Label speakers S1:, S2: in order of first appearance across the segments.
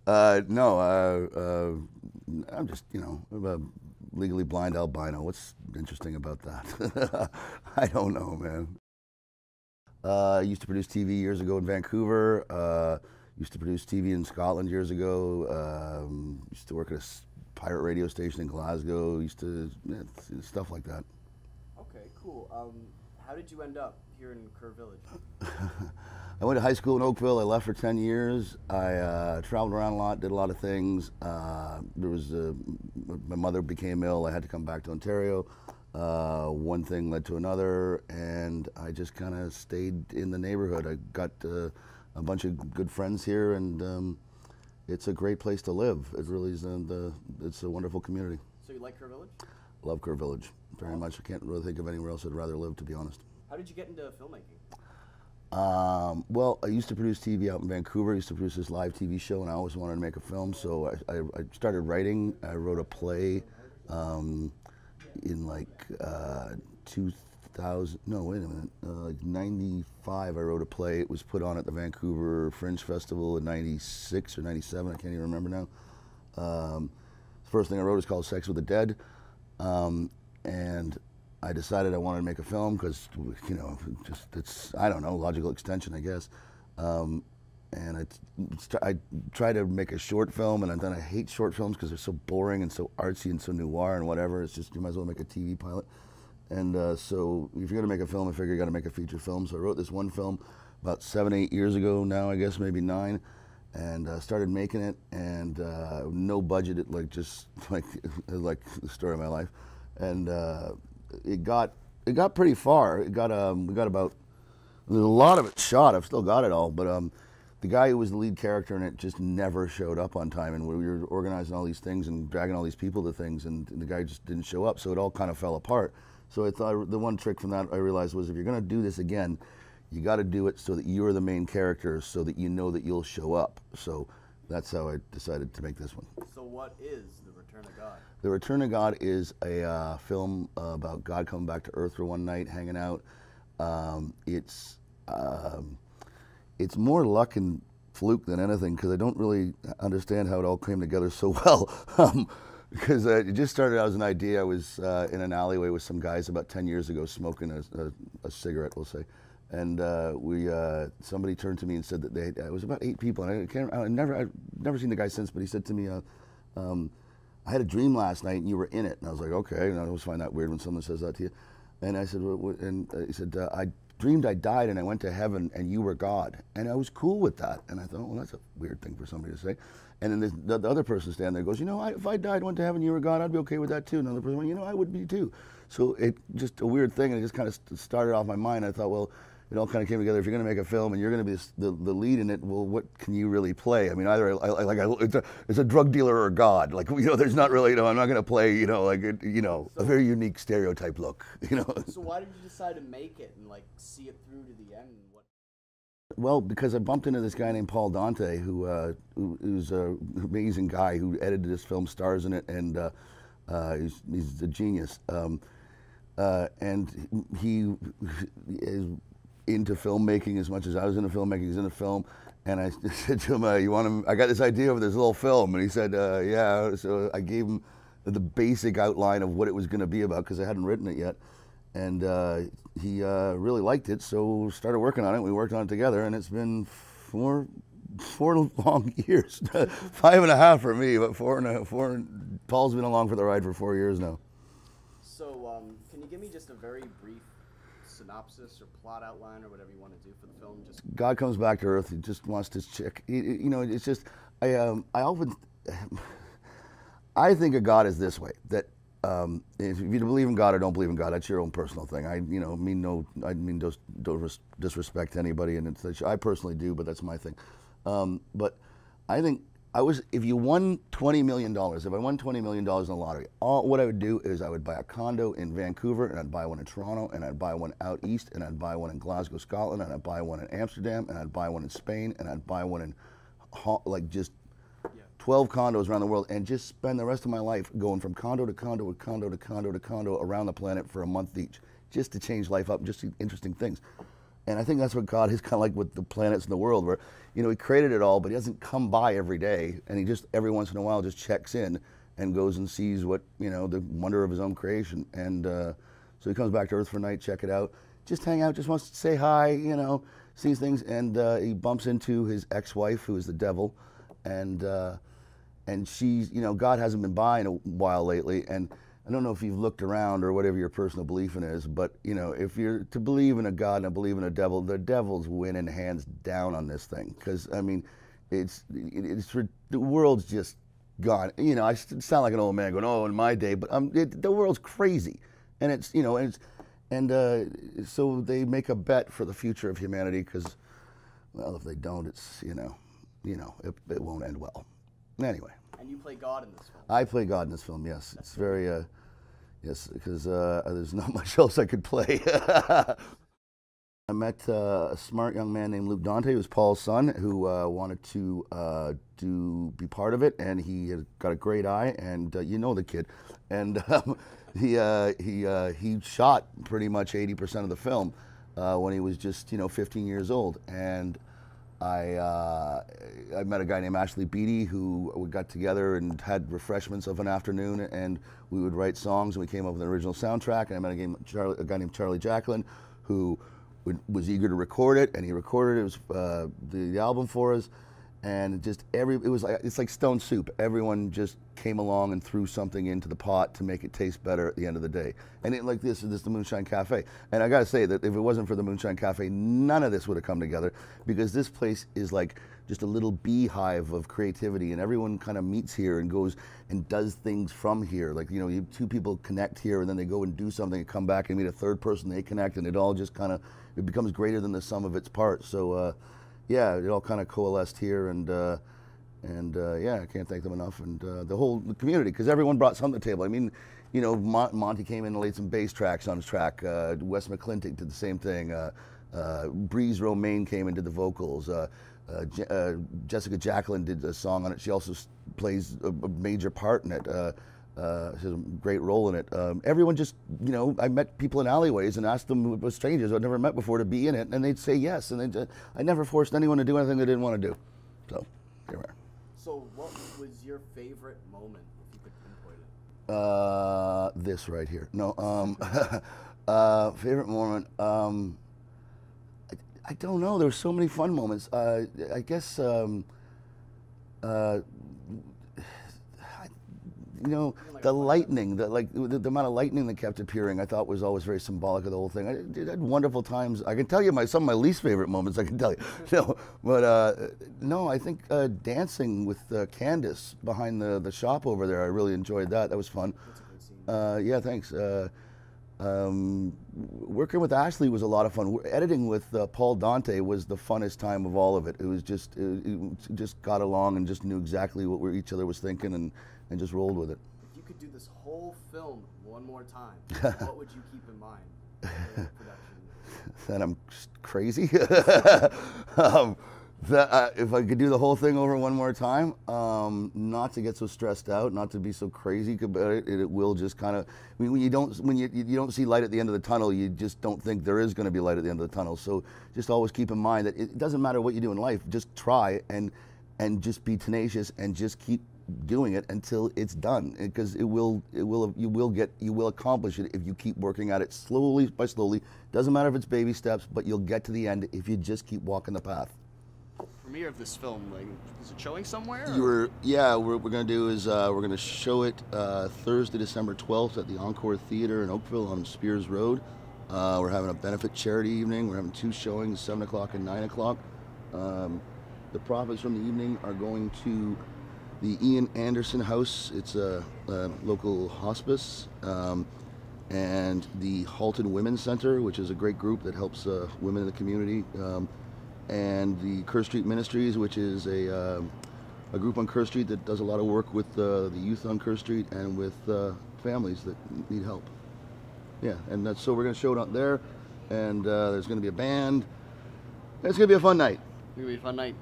S1: No, I'm just, I'm a legally blind albino. What's interesting about that? I don't know, man. I used to produce TV years ago in Vancouver. Used to produce TV in Scotland years ago. Used to work at a pirate radio station in Glasgow. Used to, stuff like that.
S2: Okay, cool. How did you end up here in Kerr Village?
S1: I went to high school in Oakville. I left for 10 years. I traveled around a lot, did a lot of things. My mother became ill. I had to come back to Ontario. One thing led to another, and I just kind of stayed in the neighborhood. I got a bunch of good friends here, and it's a great place to live. It really is. It's a wonderful community.
S2: So you like Kerr Village?
S1: Love Kerr Village very much. I can't really think of anywhere else I'd rather live, to be honest.
S2: How did you get into filmmaking?
S1: Well, I used to produce TV out in Vancouver. I used to produce this live TV show, and I always wanted to make a film, so I started writing. I wrote a play in like 2000, no, wait a minute, like 95, I wrote a play. It was put on at the Vancouver Fringe Festival in 96 or 97, I can't even remember now. The first thing I wrote is called Sex with the Dead, and I decided I wanted to make a film because, just it's, I don't know, logical extension, I guess. And I try to make a short film, and then I hate short films because they're so boring and so artsy and so noir and whatever. It's just, you might as well make a TV pilot. And so if you're going to make a film, I figure you got to make a feature film. So I wrote this one film about 7, 8 years ago now, I guess, maybe 9. And started making it, and no budget, just like the story of my life. And it got pretty far. We got about, there's a lot of it shot. I've still got it all, but the guy who was the lead character in it just never showed up on time, and we were organizing all these things and dragging all these people to things, and the guy just didn't show up, so it all kind of fell apart. So I thought the one trick from that I realized was, if you're going to do this again, you got to do it so that you're the main character, so that you know that you'll show up. So that's how I decided to make this one.
S2: So what is The Return of God?
S1: The Return of God is a film about God coming back to Earth for one night, hanging out. It's more luck and fluke than anything, because I don't really understand how it all came together so well. Because it just started out as an idea. I was in an alleyway with some guys about 10 years ago, smoking a cigarette, we'll say. And somebody turned to me and said that it was about 8 people. And I've never seen the guy since, but he said to me, I had a dream last night and you were in it. And I was like, okay. And I always find that weird when someone says that to you. And I said, he said, I dreamed I died and I went to heaven and you were God. And I was cool with that. And I thought, well, that's a weird thing for somebody to say. And then the other person standing there goes, if I died, went to heaven, you were God, I'd be okay with that too. Another person went, I would be too. So it just a weird thing, and it just kind of started off my mind. I thought, well, it all kind of came together. If you're going to make a film and you're going to be the lead in it, well, what can you really play? I mean, either it's a drug dealer or God. Like, there's not really, I'm not going to play, a very unique stereotype look,
S2: So why did you decide to make it and see it through to the end?
S1: Well, because I bumped into this guy named Paul Dante, who's an amazing guy who edited this film, stars in it, and he's a genius. And he is into filmmaking as much as I was into filmmaking. He's into film, and I said to him, I got this idea of this little film, and he said, yeah. So I gave him the basic outline of what it was going to be about, because I hadn't written it yet. And he really liked it, so started working on it. We worked on it together, and it's been four long years. 5.5 for me, but 4. Paul's been along for the ride for 4 years now.
S2: So can you give me just a very brief synopsis or plot outline or whatever you want to do for the film? Just
S1: God comes back to Earth. He just wants to chick. It's just I often I think of God as this way, that if you believe in God or don't believe in God, that's your own personal thing. I mean don't disrespect anybody, and I personally do, but that's my thing. But I think if you won $20 million, if I won $20 million in the lottery, what I would do is I would buy a condo in Vancouver, and I'd buy one in Toronto, and I'd buy one out east, and I'd buy one in Glasgow, Scotland, and I'd buy one in Amsterdam, and I'd buy one in Spain, and I'd buy one in just 12 condos around the world, and just spend the rest of my life going from condo to condo to condo to condo to condo around the planet for a month each, just to change life up, just see interesting things. And I think that's what God is kind of like with the planets in the world, where, you know, he created it all, but he doesn't come by every day, and he just every once in a while just checks in and goes and sees what, you know, the wonder of his own creation. And so he comes back to Earth for a night, check it out, just hang out, just wants to say hi, you know, sees things, and he bumps into his ex-wife, who is the devil, and she's, you know, God hasn't been by in a while lately, and I don't know if you've looked around or whatever your personal belief in is, but, you know, if you're to believe in a God and to believe in a devil, the devil's winning hands down on this thing, because, I mean, the world's just gone. You know, I sound like an old man going, oh, in my day, but the world's crazy, and it's, you know, so they make a bet for the future of humanity, because, well, if they don't, it's, you know, it won't end well. Anyway.
S2: And you play God in this film.
S1: I play God in this film, yes. It's very, yes, because there's not much else I could play. I met a smart young man named Luke Dante, who was Paul's son, who wanted to be part of it, and he had got a great eye, and you know the kid, and he shot pretty much 80% of the film when he was just, you know, 15 years old, and I met a guy named Ashley Beatty, who we got together and had refreshments of an afternoon, and we would write songs, and we came up with an original soundtrack. And I met a guy named Charlie Jacklin, who was eager to record it, and he recorded it. It was the album for us, and just it's like Stone Soup. Everyone just came along and threw something into the pot to make it taste better at the end of the day. And like this is the Moonshine Cafe. And I gotta say that if it wasn't for the Moonshine Cafe, none of this would have come together, because this place is like just a little beehive of creativity, and everyone kind of meets here and goes and does things from here. Like, you know, two people connect here, and then they go and do something and come back and meet a third person, they connect, and it all just kind of, it becomes greater than the sum of its parts. So yeah, it all kind of coalesced here, and yeah, I can't thank them enough, and the whole community, because everyone brought something to the table. I mean, you know, Monty came in and laid some bass tracks on his track. Wes McClintock did the same thing. Breeze Romaine came and did the vocals. Jessica Jacklin did a song on it. She also plays a major part in it. She has a great role in it. Everyone just, you know, I met people in alleyways and asked them, with strangers I'd never met before, to be in it, and they'd say yes. And I never forced anyone to do anything they didn't want to do. So, here we are.
S2: So, what was your favorite moment, if you could pinpoint it?
S1: This right here. No, favorite moment. I don't know. There were so many fun moments. I guess. You know, the lightning, the amount of lightning that kept appearing, I thought was always very symbolic of the whole thing. I had wonderful times. I can tell you some of my least favorite moments. I can tell you, no, but no, I think dancing with Candace behind the shop over there, I really enjoyed that. That was fun.
S2: That's a good scene.
S1: Yeah, thanks. Working with Ashley was a lot of fun. Editing with Paul Dante was the funnest time of all of it. It was just, it just got along and just knew exactly what each other was thinking, and just rolled with it.
S2: If you could do this whole film one more time, what would you keep in mind for production?
S1: That I'm crazy. If I could do the whole thing over one more time, not to get so stressed out, not to be so crazy about it, it will just kind of, I mean, when you don't see light at the end of the tunnel, you just don't think there is going to be light at the end of the tunnel. So just always keep in mind that it doesn't matter what you do in life, just try and just be tenacious and just keep doing it until it's done, because you will accomplish it if you keep working at it slowly by slowly. Doesn't matter if it's baby steps, but you'll get to the end if you just keep walking the path.
S2: Premiere of this film, like, is it showing somewhere?
S1: Yeah, what we're going to do is we're going to show it Thursday, December 12th at the Encore Theater in Oakville on Spears Road. We're having a benefit charity evening. We're having 2 showings, 7 o'clock and 9 o'clock. The profits from the evening are going to the Ian Anderson House. It's a local hospice, and the Halton Women's Center, which is a great group that helps women in the community, and the Kerr Street Ministries, which is a group on Kerr Street that does a lot of work with the youth on Kerr Street and with families that need help. Yeah, and so we're going to show it out there, and there's going to be a band. It's going to be a fun night.
S2: It's going to be a fun night.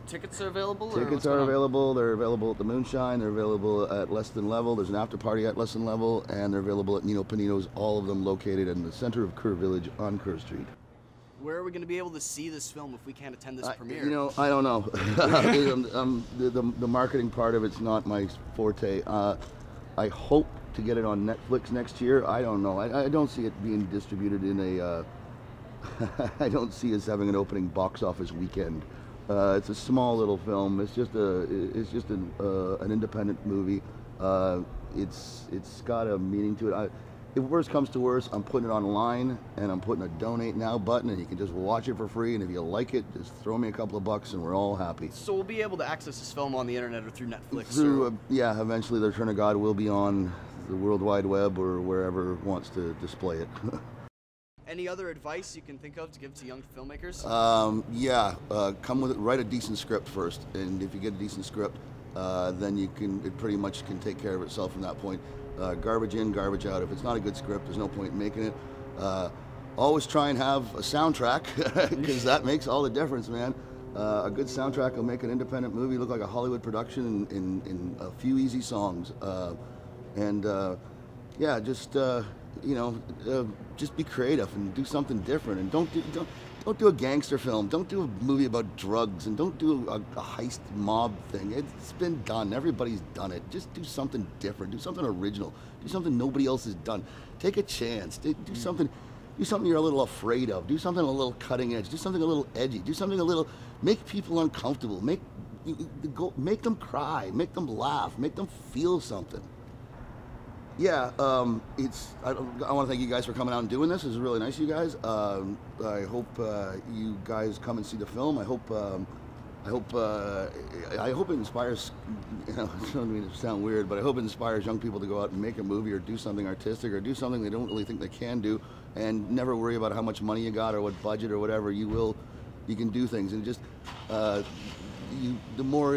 S2: Tickets are available?
S1: Tickets are available. They're available at the Moonshine. They're available at Less Than Level. There's an after party at Less Than Level, and they're available at Nino Panino's, all of them located in the center of Kerr Village on Kerr Street.
S2: Where are we going to be able to see this film if we can't attend this premiere?
S1: You know, I don't know. The marketing part of it's not my forte. I hope to get it on Netflix next year. I don't know. I don't see it being distributed in a. I don't see us having an opening box office weekend. It's a small little film. It's just an independent movie. It's got a meaning to it. If worse comes to worse, I'm putting it online and I'm putting a donate now button, and you can just watch it for free. And if you like it, just throw me a couple of bucks, and we're all happy.
S2: So we'll be able to access this film on the internet or through Netflix.
S1: Yeah, eventually, The Return of God will be on the World Wide Web or wherever wants to display it.
S2: Any other advice you can think of to give to young filmmakers?
S1: Come with it. Write a decent script first, and if you get a decent script, then it pretty much can take care of itself from that point. Garbage in, garbage out. If it's not a good script, there's no point in making it. Always try and have a soundtrack, because that makes all the difference, man. A good soundtrack will make an independent movie look like a Hollywood production in a few easy songs. Just be creative and do something different, and don't do a gangster film. Don't do a movie about drugs, and don't do a heist mob thing. It's been done. Everybody's done it. Just do something different. Do something original. Do something nobody else has done. Take a chance. Do something. Do something you're a little afraid of. Do something a little cutting edge. Do something a little edgy. Do something a little. Make people uncomfortable. Make them cry. Make them laugh. Make them feel something. Yeah, I want to thank you guys for coming out and doing this. This is really nice of you guys. I hope you guys come and see the film. I hope it inspires, I don't mean to sound weird, but I hope it inspires young people to go out and make a movie or do something artistic or do something they don't really think they can do, and never worry about how much money you got or what budget or whatever. You can do things, and just the more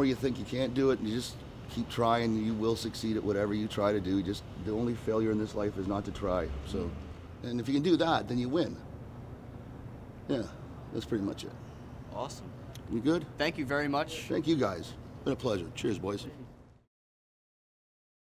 S1: you think you can't do it, you just keep trying. You will succeed at whatever you try to do. Just the only failure in this life is not to try. So, and if you can do that, then you win. Yeah, that's pretty much it.
S2: Awesome.
S1: You good?
S2: Thank you very much.
S1: Thank you guys. Been a pleasure. Cheers, boys.